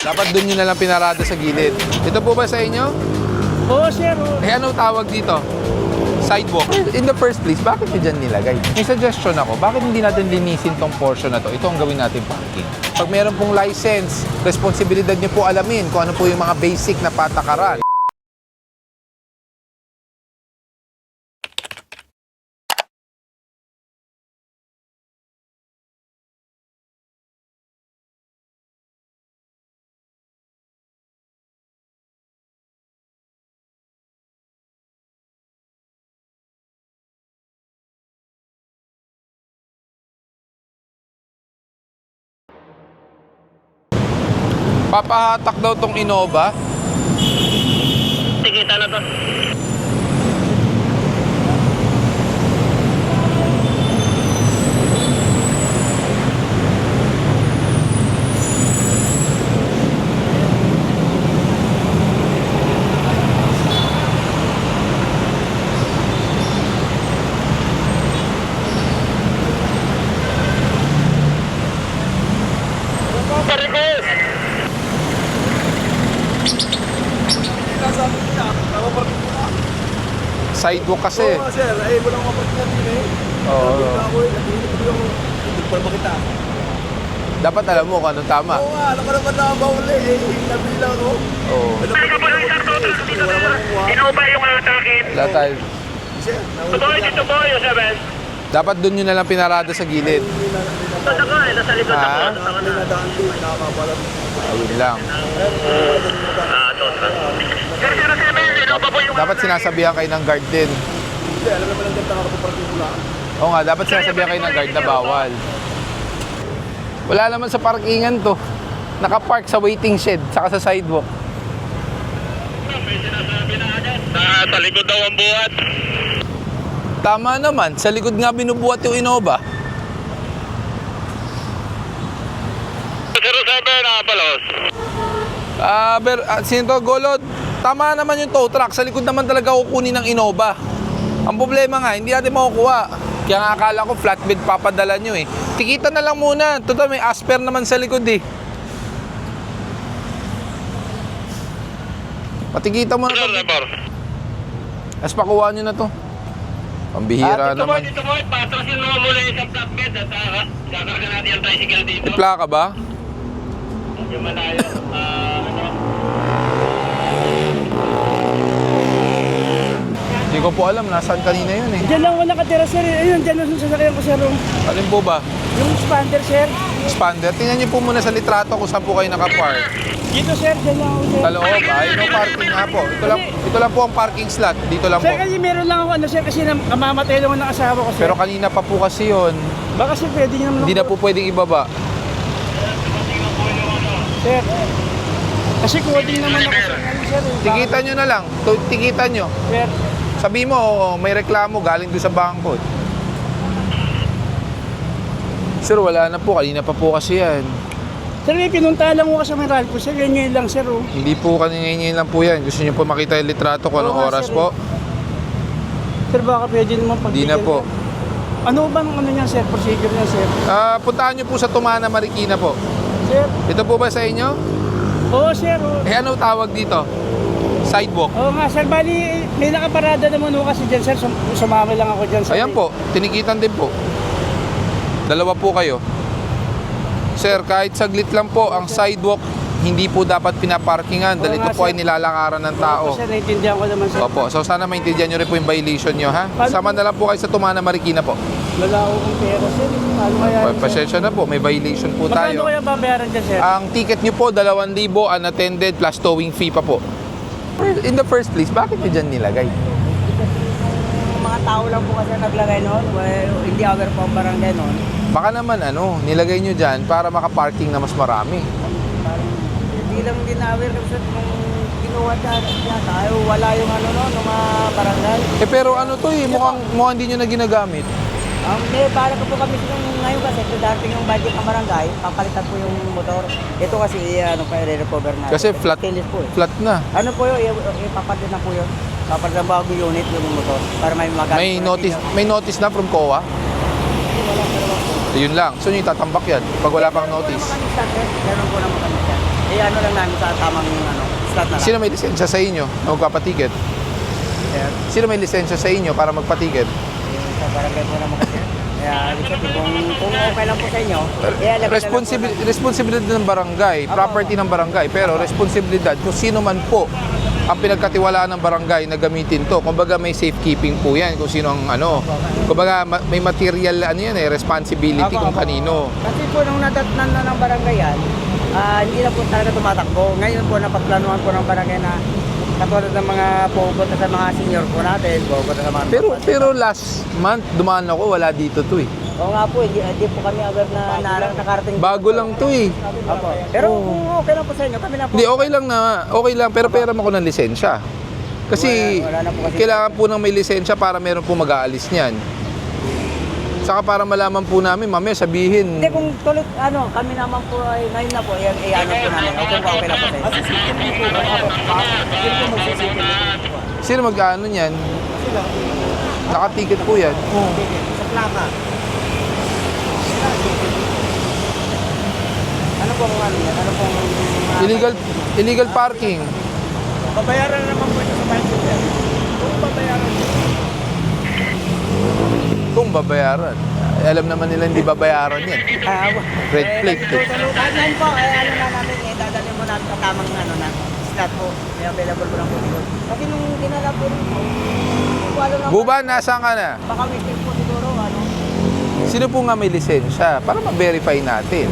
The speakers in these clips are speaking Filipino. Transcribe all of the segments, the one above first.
Dapat doon nyo na lang pinarada sa gilid. Ito po ba sa inyo? Oo, sir. Oo. Eh, anong tawag dito? Sidewalk. In the first place, bakit nyo dyan nilagay? May suggestion ako, bakit hindi natin linisin tong portion na to? Ito ang gawin natin parking. Pag meron pong license, responsibilidad nyo po alamin kung ano po yung mga basic na patakaran. Papahatak daw tong Innova. Tikita na to. Sidewalk kasi. Oo, sir. Ay, walang mapatingan din eh. Oo. Ako eh, hindi pa makita. Dapat alam mo kung anong tama. Oo nga, alam ko naman na bahuli eh. Nabilang ko. Oo. Ano pa naman isang total dito na Innova yung atakit. Wala tayo. Sir, Totoo dito po yung 7. Dapat doon nyo na lang pinarada sa gilid. Basta ka eh, nasa likod ako. Nadaan din, nakakapalam. Ayun lang. Sir, 07, Innova po yung Dapat sinasabihan kayo ng guard din. Hindi, alam naman ang ganda nakapaparking mula. Oo nga, dapat sinasabihan kayo ng guard na bawal. Wala naman sa parkingan to. Nakapark sa waiting shed, saka sa sidewalk. May sinasabi na agad. Sa likod daw ang buhat. Tama naman, sa likod nga binubuhat yung Innova. 07, nakapalos. Sino to, Golod? Tama naman yung tow truck, sa likod naman talaga kukunin ng Innova. Ang problema nga, hindi natin makukuha. Kaya nga akala ko flatbed papadala nyo eh. Tikita na lang muna, total may asper naman sa likod eh. Patikita mo na to. As pakuha nyo na to. Pambihira naman. Dito po, patrasin mo muna yung isang flatbed at kakarga natin yung tricycle dito. May plaka ba? Yung malayo, Hindi ko po alam, nasaan kanina yun eh. Diyan lang ako nakatira, sir. Ayun, diyan lang sa sasakyan ko, sir. Alin po ba? Yung expander, sir. Expander. Tingnan niyo po muna sa litrato kung saan po kayo nakapark. Dito, sir. Diyan lang ako, sir. Sa loob, ay no parking nga po. Ito lang po ang parking slot. Dito lang po. Sir, kasi meron lang ako, sir, kasi mamatay lang ako ng asawa ko, sir. Pero kanina pa po kasi yun. Baka, sir, pwede nyo naman Hindi na po pwedeng ibaba. Sir. Kasi coding naman ako, sir. Ngayon, sir. Tikita nyo na lang. Tikita nyo. Sir. Sabi mo, may reklamo galing doon sa bangko. Sir, wala na po. Kanina pa po kasi yan. Sir, may pinunta lang ko sa Meralco, sir. Ganyan lang, sir. Hindi po kanina lang po yan. Gusto nyo po makita yung litrato kung anong Oo nga, oras sir, po? Sir, baka pwede naman Hindi na po. Ano bang ano niya, sir? Procedure niya, sir? Puntahan nyo po sa Tumana, Marikina po. Sir? Ito po ba sa inyo? Oo, sir. Oo. Eh, anong tawag dito? Sidewalk. Oo nga, sir. Bali, may nakaparada naman ho kasi dyan, sir. Sumama lang ako dyan, sir. Ayan po, tinikitan din po. Dalawa po kayo. Sir, kahit saglit lang po, ang sidewalk hindi po dapat pinaparkingan dahil Oo ito nga, po sir. ay nilalakaran ng tao. Opo, sir, naintindihan ko naman, sir. Opo, so sana maintindihan nyo rin po yung violation nyo, ha? Paano Sama na lang po kayo sa Tumana, Marikina po. Wala akong pera, sir. Paano kaya? Pasensya na po, may violation po Magkano tayo. kaya babayaran dyan, sir? Ang ticket nyo po, 2,000 unattended plus towing fee pa po. In the first place, bakit nyo dyan nilagay? Mga tao lang po kasi naglagay noon. Well, hindi aware po ang barangay noon. Baka naman nilagay nyo dyan para makaparking na mas marami. Hindi lang din aware kasi nung kinuha dyan tayo, wala yung ano noon, ng mga barangay. Eh pero mukhang hindi nyo na ginagamit. Hindi, para ko po kami ngayon kasi ito dating yung budget ng barangay, papalitan po yung motor. Ito kasi, i-recover na. Kasi flat, Stainless po eh. flat na. Ano po yun, ipapalitan na po yun. Papalitan bago unit yung motor para may magamit. May notice na from COA? Yun lang. So yung tatambak yan pag wala pang notice. Ganun po naman kami dyan. ano lang namin sa tamang slot na lang. Sino may lisensya sa inyo na magpapatiket? Sir, Sino may lisensya sa inyo para magpatiket? sa barangay po naman kasi. Kaya, kung okay lang po sa inyo, Responsibilidad ng barangay, property ng barangay, pero responsibilidad kung sino man po ang pinagkatiwalaan ng barangay na gamitin to. Kumbaga may safekeeping po yan kung sino ang kumbaga may material responsibility kung kanino. Kasi po nung nadatnan na ng barangay yan, hindi na po talaga tumatakbo. Ngayon po napagplanuhan po ng barangay na katulad ng mga pupunta sa mga senior po natin, pupunta sa mga... Pero last month dumaan ako, wala dito to eh. Oo nga po, hindi po kami agad na nakarating. Bago lang to eh. Opo. Pero kung okay lang po sa inyo, kami na po. Hindi, okay lang, pero pera mo ko ng lisensya. Kasi Wala na po kasi. kailangan po ng may lisensya para meron po mag-aalis niyan. Saka para malaman po namin, mamaya sabihin, Hindi, kung tuloy, kami naman po ay, ngayon na po, ano po namin, kung okay lang po sa inyo. sino mag-ano niyan? Nakatiket po yan. Sa plaka. Ano pong yan? Ano pong... Illegal parking. Babayaran naman po ito sa bicycle. Kung babayaran po. Kung babayaran. Alam naman nila hindi babayaran yan. Red plate. Kahit yan po, ano na namin, dadalhin mo natin sa tamang na slot po. May available po lang po dito. Kasi nung dinala po rin po, Buban, nasaan ka na? baka weekend po siguro, Sino po nga may lisensya? Para ma-verify natin.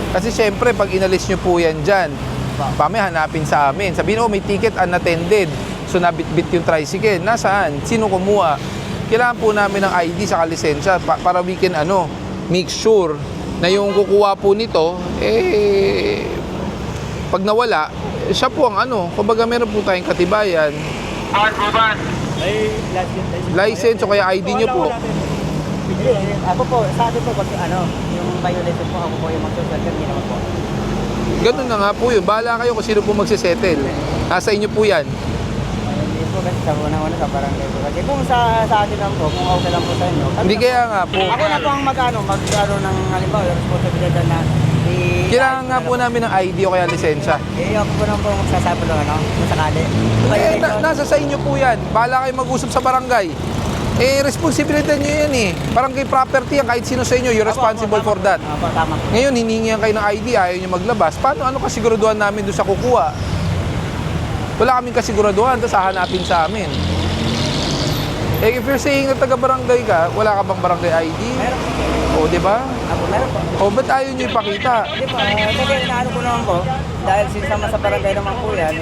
Kasi syempre, pag inalis nyo po yan dyan, pamay hanapin sa amin. Sabihin, may ticket unattended. So, nabitbit yung tricycle. Nasaan? Sino kumuha? Kailangan po namin ng ID sa lisensya para we can make sure na yung kukuha po nito, pag nawala, siya po ang kumbaga meron po tayong katibayan, Ay, license o kaya ID nyo po. Ako po, sa akin po, pag yung violation po, ako po yung mag-social hindi naman po. Ganun na nga po yun. Bahala kayo kung sino po magsisettle. Nasa inyo po yan. Hindi po kasi sa una-una sa barangay po. Kasi kung sa akin lang po, kung okay lang po sa inyo. Hindi kaya nga po. Ako na po ang mag-ano ng halimbawa, yung responsibilidad na Kailangan nga po namin ng ID o kaya lisensya. ako po nang po magsasabi lang, kung sakali. Nasa sa inyo po yan. Bahala kayo mag-usap sa barangay. Responsibilidad nyo yan eh. Barangay property yan. Kahit sino sa inyo, you're responsible for that. Opo, tama. Ngayon, hiningi kayo ng ID, ayaw nyo maglabas. Ano kasiguraduhan namin doon sa kukuha? Wala kaming kasiguraduhan, tapos hahanapin sa amin. If you're saying na taga-barangay ka, wala ka bang barangay ID? Meron po. O, di ba? Ako, meron po. O, ba't ayaw nyo ipakita? Hindi po, kasi inaano ko naman po, dahil sinasama sa barangay naman po yan,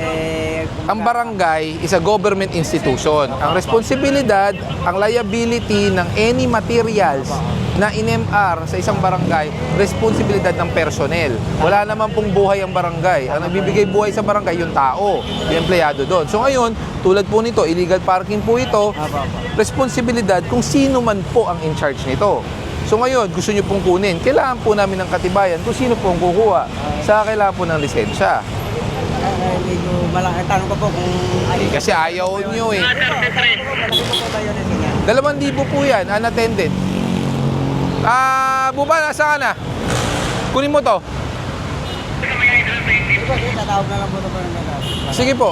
Ang barangay is a government institution. Ang responsibilidad, ang liability ng any materials na in-MR sa isang barangay, responsibilidad ng personnel. Wala naman pong buhay ang barangay. Ang nagbibigay buhay sa barangay, yung tao, yung empleyado doon. So ngayon, tulad po nito, illegal parking po ito, responsibilidad kung sino man po ang in charge nito. So ngayon, gusto nyo pong kunin, kailangan po namin ng katibayan kung sino po ang kukuha. Sa kailangan po ng lisensya. medyo malaki. Tanong ko po kung... Kasi ayaw nyo eh. Malaki po ba yun yan? 2,000 po yan, unattended. Buba, nasa ka na? Kunin mo to. Di ba, tatawag na lang po ito po ng gano'n. Sige po.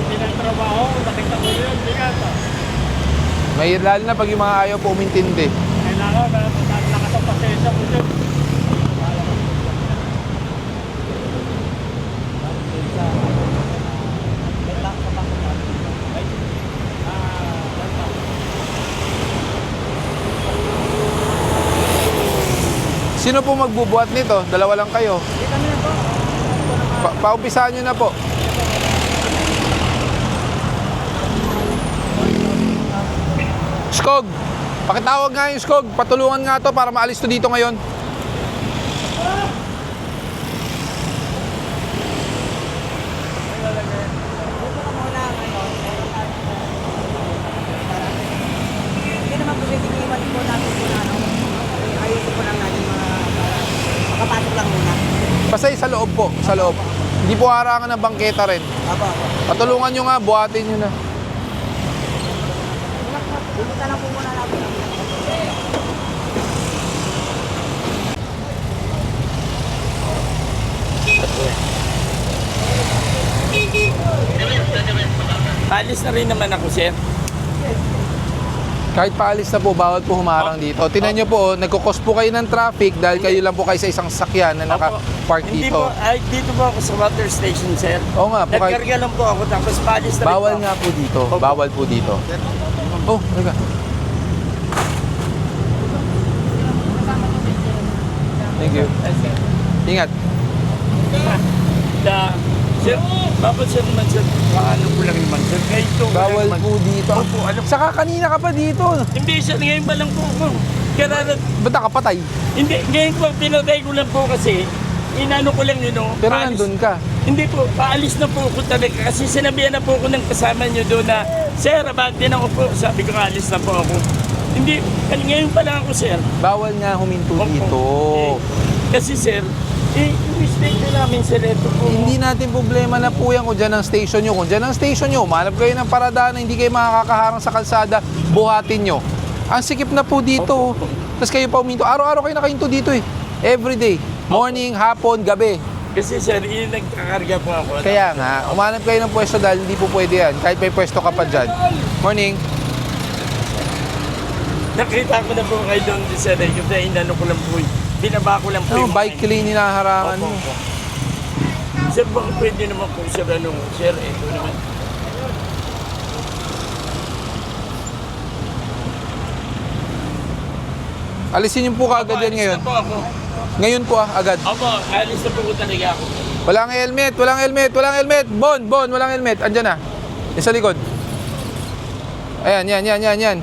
Hindi ng trabaho, nakita ko yun, bigat. May lalo na pag yung mga ayaw po umintindi. Kailangan, lakas ang pasensya ko dyan. Sino po magbubuhat nito? Dalawa lang kayo. Paumpisahan nyo na po. Skog! Pakitawag nga yung Skog. Patulungan nga to para maalis to dito ngayon. Hindi naman po pwedeng iwan po natin po na ayusin po lang natin mga makapasok lang muna. Pasay sa loob po. Sa loob. Hindi po harangan ng bangketa rin. Aba, aba. Patulungan nyo nga, buhatin nyo na. Pumunta lang po muna natin. Alis na rin naman ako, sir. Kahit paalis na po, bawal po humarang dito. Tinan nyo po, nagkukos po kayo ng traffic dahil kayo lang po kayo sa isang sakyan na naka-park Hindi dito. po, dito po ako sa water station, sir. Oo nga po, kahit Nagkarga lang po ako, tapos paalis na rin bawal po. nga po dito. Opo. Bawal po dito. Oh, teka. Thank you. Ingat. Sir, bakit sir naman, sir? Paano ko lang naman, sir? Kahit ito, Bawal po dito. Opo, alam. Saka kanina ka pa dito. Hindi, sir, ngayon pa lang po ako. Kaya Ba't nakapatay? hindi, ngayon po, pinatay ko lang po kasi, inano ko lang yun, no? Pero Paalis- nandun ka. Hindi po, paalis na po ako talaga kasi sinabihan na po ako ng kasama nyo doon na, sir, abante na ako po. Sabi ko, alis na po ako. Hindi, ngayon pa lang ako, sir. Bawal nga huminto Opo. dito. Kasi, sir, mistake na namin, sir, ito po. Hindi natin problema na po yan kung dyan ang station nyo. Kung dyan ang station nyo, umanap kayo ng paradaan na hindi kayo makakaharang sa kalsada, buhatin nyo. Ang sikip na po dito. Tapos kayo pa uminto. Araw-araw kayo nakahinto dito eh. Every day. Morning, hapon, gabi. Kasi, sir, nagkakarga po ako. Kaya nga, umanap kayo ng pwesto dahil hindi po pwede yan. Kahit may pwesto ka pa dyan. Morning. Nakita ko na po kayo doon, sir, kasi inano ko lang po, binaba ko lang po Ano, yung bike lane hinaharangan Opo, mo. opo. Sir, baka pwede naman po, sir, sir, ito naman. Alisin niyo po kaagad yan ngayon. Alis na po ako. Ngayon po agad. Opo, alis na po ko talaga ako. Walang helmet, walang helmet, walang helmet. Bon, walang helmet. Andyan na. Yung sa likod. Ayan, yan.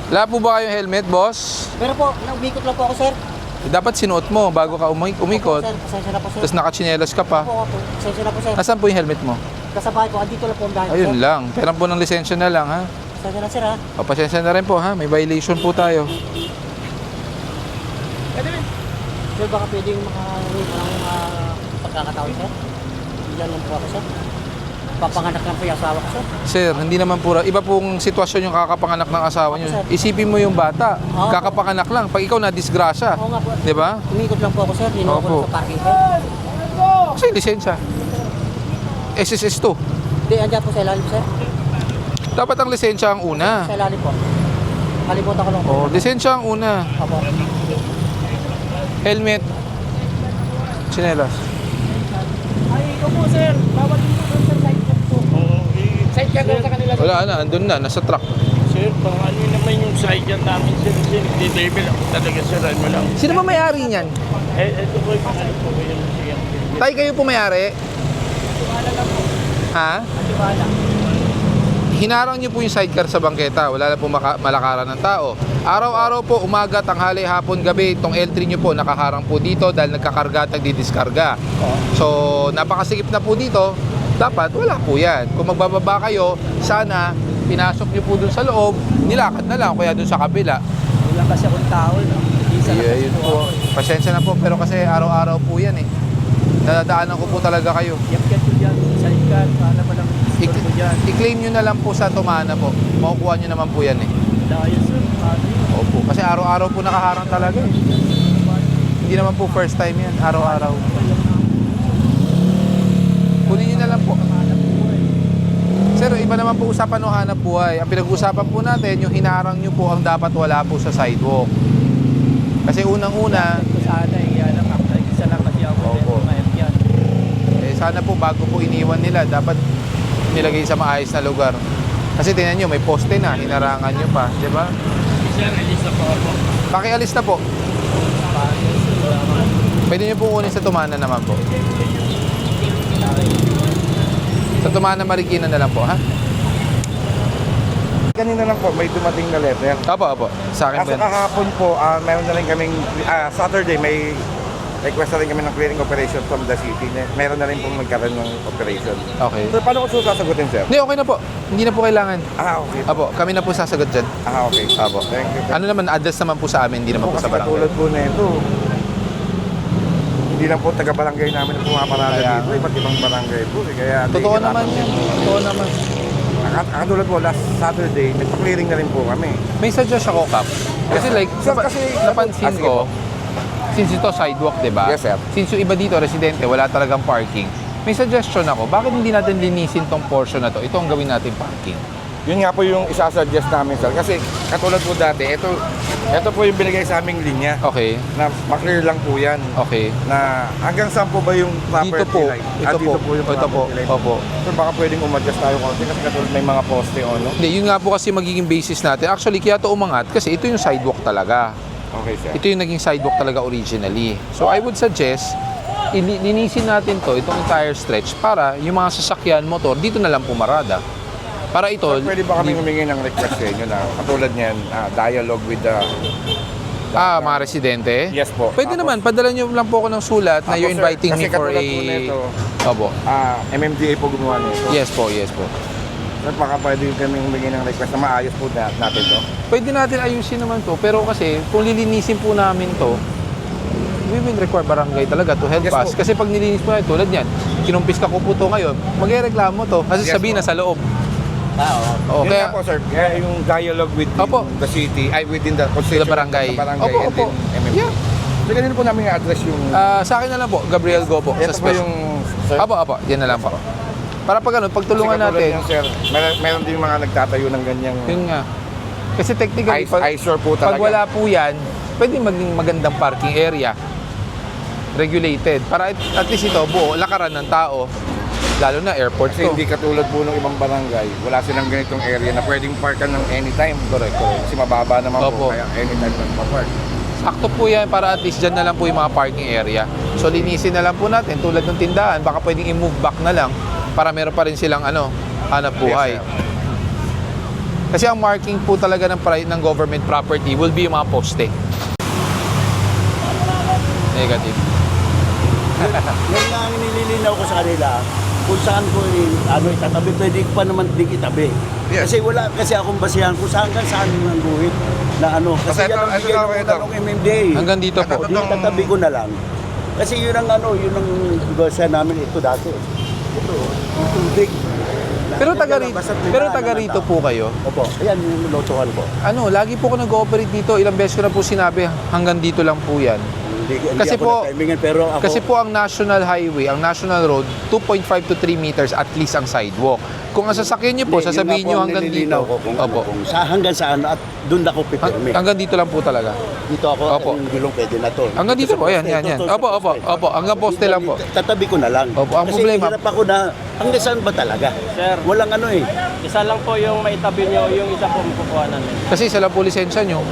Wala po ba kayong helmet, boss? Pero po, naumikot lang po ako, sir. Dapat sinuot mo bago ka umikot. Sir, pasensya na po, sir. Tapos nakachinelas ka pa. Opo, pasensya na po, sir. Nasaan po yung helmet mo? Kasabahay po, andito lang po ang dahil, Ayun sir. lang. Pera po ng lisensya na lang, ha? Pasensya na, sir, ha? O, pasensya na rin po, ha? May violation po tayo. Sir, baka pwedeng makaroon ng pagkakataon, sir. Diyan lang po ako, sir. Papanganak lang po yung asawa ko, sir. Sir, hindi naman po. Iba pong sitwasyon yung kakapanganak ng asawa niyo. Opo, sir. Isipin mo yung bata. Oo. Kakapanganak lang. Pag ikaw na disgrasya. Oo nga po. Di ba? Umikot lang po ako, sir. Dinuha ko Opo. lang sa parking, sir. Kasi lisensya. SSS2. Hindi, andyan po sa ilalim, sir. Dapat ang lisensya ang una. Sa ilalim po. Kalimutan ko lang po. Oh, lisensya ang una. Opo. Helmet. Chinelas. Ay, ikaw po, sir. Bawal dito doon sa side check po. Oo, Side check doon sa kanila. Wala na, andun na, nasa truck. sir, pang ano naman yung side yan namin, sir, nagdi-deliver ako talaga, sir, ano lang. Sino ba may-ari niyan? Ito po yung ano po, yung siya. Tay, kayo po may-ari? Ha? Hinarang niyo po yung sidecar sa bangketa. Wala na po malakaran ng tao. Araw-araw po, umaga, tanghali, hapon, gabi, itong L3 niyo po nakaharang po dito dahil nagkakarga at nagdidiskarga. So, napakasikip na po dito. Dapat, wala po yan. Kung magbababa kayo, sana pinasok niyo po dun sa loob, nilakad na lang, kaya dun sa kabila. Wala kasi akong tao, no? Isa lang Yeah, kasi yun po po. ako. Pasensya na po, pero kasi araw-araw po yan eh. Nadadaanan ko po talaga kayo. Yap-yap ko dyan. Sa ikan, paano pa lang gusto ko dyan. I-claim nyo na lang po sa Tumana po. Makukuha nyo naman po yan eh. Dahil, sir, paano yun? Opo. Kasi araw-araw po nakaharang talaga eh. Hindi naman po first time yan. Araw-araw. Kunin nyo na lang po. Sir, iba naman po usapan ng hanap buhay. Ang pinag-uusapan po natin, yung hinarang nyo po ang dapat wala po sa sidewalk. Kasi unang-una, Ito sana, yan ang apply. Isa lang kasi ako. Opo. Yan. sana po bago po iniwan nila, dapat nilagay sa maayos na lugar. Kasi tingnan nyo, may poste na, hinarangan nyo pa, di ba? Sir, alis na po ako. Pakialis na po. Pwede nyo po kunin sa Tumana naman po. Sa Tumana Marikina na lang po, ha? Kanina lang po, may dumating na letter. Opo. Sa akin po Kaso yan. kahapon po, meron na rin kaming, Saturday, may request na rin kami ng clearing operation from the city. Meron na rin pong magkaroon ng operation. Okay. So, paano ko sasagutin, sir? Hindi, okay na po. Hindi na po kailangan. Okay. Apo, kami na po sasagot dyan. Okay. Apo. Thank you. Ano naman, address naman po sa amin, hindi naman po Kasi sa barangay. katulad po na ito, hindi lang po taga-barangay namin ang pumaparada Kaya- dito. Iba't ibang barangay po. Kaya, Totoo naman yan. Totoo naman. Katulad po, last Saturday, nagpa-clearing na rin po kami. May suggest ako, Kap. Kasi like, Sir, kasi- napansin sige ko, po. since ito sidewalk, di ba? Yes, sir. Since yung iba dito, residente, wala talagang parking. May suggestion ako, bakit hindi natin linisin tong portion na to? Ito ang gawin natin parking. Yun nga po yung isasuggest namin, sir. Kasi katulad po dati, ito po yung binigay sa aming linya Okay, na maklear lang po yan. okay. Na hanggang saan po ba yung property Dito po. line? Ito dito po. yung Ito po. property line. Opo. So baka pwedeng umadjust tayo konti kasi katulad may mga poste o no? Hindi, yun nga po kasi magiging basis natin. Actually, kaya to umangat kasi ito yung sidewalk talaga. Okay, sir. Ito yung naging sidewalk talaga originally. So I would suggest, linisin natin to, itong entire stretch, para yung mga sasakyan, motor, dito na lang pumarada. Para ito, So, pwede ba kami humingi ng request sa inyo na katulad niyan, dialogue with the... mga residente? Yes po. Pwede Tapos- naman, padala nyo lang po ako ng sulat na Tapos, you're sir, inviting kasi me for a... katulad po nito, Opo. MMDA po gumawa nito. Yes po, yes po. At baka pwede kami humingi ng request na maayos po natin to. Pwede natin ayusin naman to, pero kasi kung lilinisin po namin to, we will require barangay talaga to help Yes us. po. Kasi pag nilinis po na tulad yan, kinumpis ka ko po to ngayon, magreklamo to. Kasi Yes sabihin po. na sa loob. Oo, Yun kaya, nga po, sir. Kaya yung dialogue with Opo. the city, within the Sa constitution barangay. of the barangay Opo, and opo. then MMDA. Yeah. So, ganun po namin i-address yung... Sa akin na lang po, Gabriel Go po. ito Sa po special. yung... Sir, Apo, yan na lang po. Para pag ano, pagtulungan kasi katulad natin, yan, sir, meron din mga nagtatayo ng ganyang... yun nga. Kasi technically, eyesore po talaga. pag wala po yan, pwede maging magandang parking area. Regulated. Para at least ito, buo, lakaran ng tao. Lalo na airport Kasi to. hindi katulad po ng ibang barangay, wala silang ganitong area na pwedeng parkan ng anytime. Correct. Kasi mababa naman Opo. po, kaya anytime lang pa-park. Sakto po yan para at least dyan na lang po yung mga parking area. So linisin na lang po natin tulad ng tindahan. Baka pwedeng i-move back na lang para meron pa rin silang hanap buhay. Yes, Kasi ang marking po talaga ng government property will be yung mga poste. Negative. Yan nga ang nililinaw ko sa kanila, kung saan ko itatabi, pwede ko pa naman din itabi. Yes. Kasi wala kasi akong basihan kung saan yung guhit na ano. Kasi Basta yan ang ito, bigay ng ito. unang MMDA. Hanggang dito po. Yung tatabi ko na lang. Kasi yun ang yun ang basihan namin ito dati. Ito, yung tubig. Pero taga rito, Basta rito po kayo. Opo, ayan yung lotohan ko. Lagi po ko nag-ooperate dito. Ilang beses ko na po sinabi, hanggang dito lang po yan. Hindi Kasi ako po, natimingan, pero ako, Kasi po ang national highway, ang national road, 2.5 to 3 meters at least ang sidewalk. Kung ang sasakyan niyo po, Hindi, yun sasabihin nga po niyo ang hanggang dito. nililinaw ko kung, Opo. kung hanggang saan at doon ako pipirme. Hanggang dito lang po talaga. Dito ako, Opo. yung gulong pwede na to. Hanggang dito po, yan. Opo. Hanggang poste lang po. Tatabi ko na lang. Opo, ang Kasi problema- hirap ako na, hanggang saan ba talaga? Sir. Walang Isa lang po yung maitabi nyo, yung isa po makukuha namin. Kasi isa lang po lisensya nyo.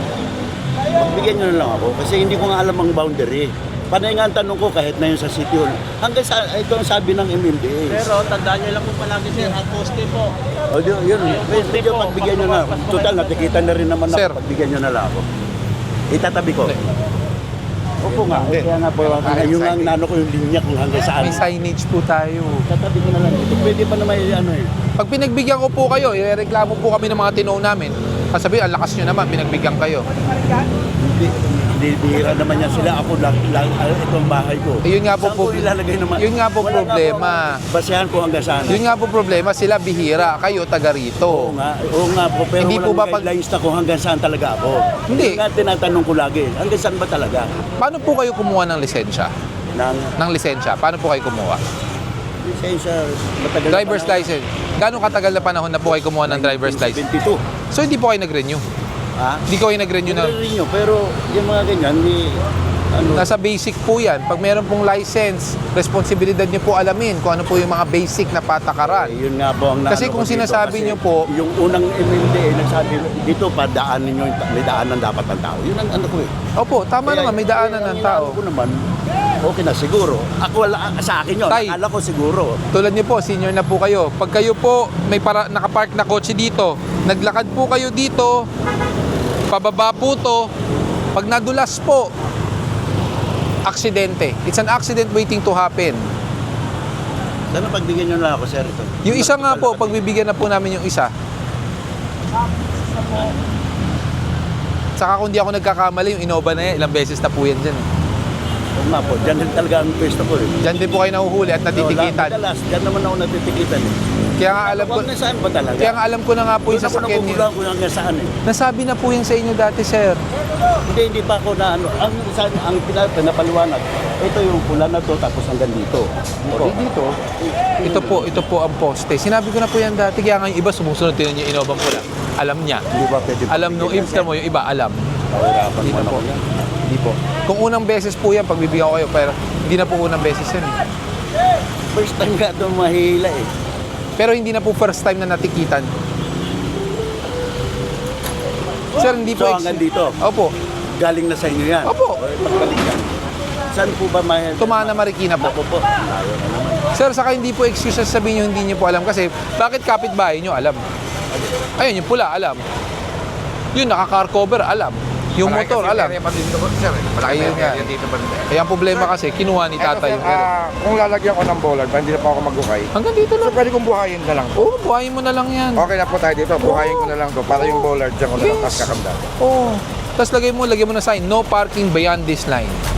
Bigyan nyo na lang ako. Kasi hindi ko nga alam ang boundary. Panay nga ang tanong ko kahit na yun sa City Hall. Hanggang sa, ito ang sabi ng MMDA. Pero tandaan nyo lang po palagi sir, ang poste po. O, yun. Medyo pagbigyan nyo na. Total, nakikita na rin naman Sir. ako. Pagbigyan nyo na lang ako. Itatabi ko. Opo nga. Hindi. Kaya nga po, yung ang nano ko yung linya kung hanggang saan. May signage po tayo. Tatabi ko na lang ito. Pwede pa naman Pag pinagbigyan ko po kayo, irereklamo po kami ng mga tinaw namin. Sasabihin, ang lakas nyo naman, pinagbigyan kayo. Hindi, bihira naman yan sila. Ako lang itong bahay ko. Eh, yun nga po Saan ko ilalagay naman? yun nga po Wala problema. nga po, basehan ko hanggang saan. Yun nga po problema, sila bihira, kayo taga Oo rito. nga po. Pero Hindi po walang ba pag- guidelines na kung hanggang saan talaga ako. Hindi. Yun nga tinatanong ko lagi. Hanggang saan ba talaga? Paano po kayo kumuha ng lisensya? Ng Lisensya, paano po kayo kumuha? lisensya, matagal na Driver's panahon. license. Gano'ng katagal na panahon na po kayo kumuha ng driver's license? 22. So hindi po kayo nag-renew? Ha? Hindi ko kayo nag-renew na... Nire-renew, pero yung mga ganyan, Nasa basic po yan. Pag meron pong license, responsibilidad niyo po alamin kung ano po yung mga basic na patakaran. yun nga po ang Kasi naano kung ko dito. sinasabi Kasi niyo po- yung unang MMDA nagsabi dito padaanin niyo may daanan dapat ang tao. Yun ang ano ko eh. Opo, tama Kaya naman, may daanan ng ang tao. inaano ko naman, okay na siguro. Ako wala sa akin yun. Tay. Akala ko siguro. Tulad niyo po, senior na po kayo. Pag kayo po may nakapark na kotse dito, naglakad po kayo dito, pababa po to, pag nadulas po, aksidente. It's an accident waiting to happen. Sana pagbigyan nyo lang ako, sir. Ito. Yung isa nga po, pagbibigyan na po namin yung isa. Saka kung di ako nagkakamali, yung Innova na yan, ilang beses na po yan dyan. Oo nga po, dyan din talaga ang pwesto ko. Diyan din po kayo nahuhuli at natitikitan. Madalas, dyan naman ako natitikitan. Kaya nga alam ko, Huwag na saan ba talaga? kaya nga alam ko na nga po yung Doon ako sasakyan niyo. nagugulang kung hanggang saan eh. Nasabi na po yan sa inyo dati, sir. Hindi pa ako na ano. Ang pinapaliwanag, ito yung pula na to tapos hanggang dito. Dito. Ito po ang poste. Sinabi ko na po yan dati, kaya nga yung iba sumusunod din yung Innova pula. Alam niya. Hindi ba pwede? Alam nung ibsa mo, yung iba alam. Pahirapan Hindi mo na na po. ako yan. Hindi po. Kung unang beses po yan, pagbibigyan ko kayo, pero hindi na po unang beses yan. First time nga ito mahihila eh. Pero hindi na po first time na natikitan. Sir, hindi po... So hanggang dito, Opo. galing na sa inyo yan. Opo. Pagkalingan. Saan po ba mahihila? Tumana Marikina po. Ako po. Layo na naman. Sir, saka hindi po excuse na sabihin nyo hindi nyo po alam. Kasi bakit kapitbahay nyo alam? Ayun, yung pula, alam. Yun, naka-car cover, alam. Yung motor, alam. Ayun nga. Kaya ang problema kasi, kinuha ni tatay yung area. Kung lalagyan ko ng bollard, hindi na pa ako magukay. Hanggang dito So lang. pwede kong buhayin na lang. Oo, buhayin mo na lang yan. Okay na po tayo dito. Buhayin ko na lang to para yung bollard dyan ko na lang tapos kakanda. Oo. Tapos lagay mo na sign, no parking beyond this line.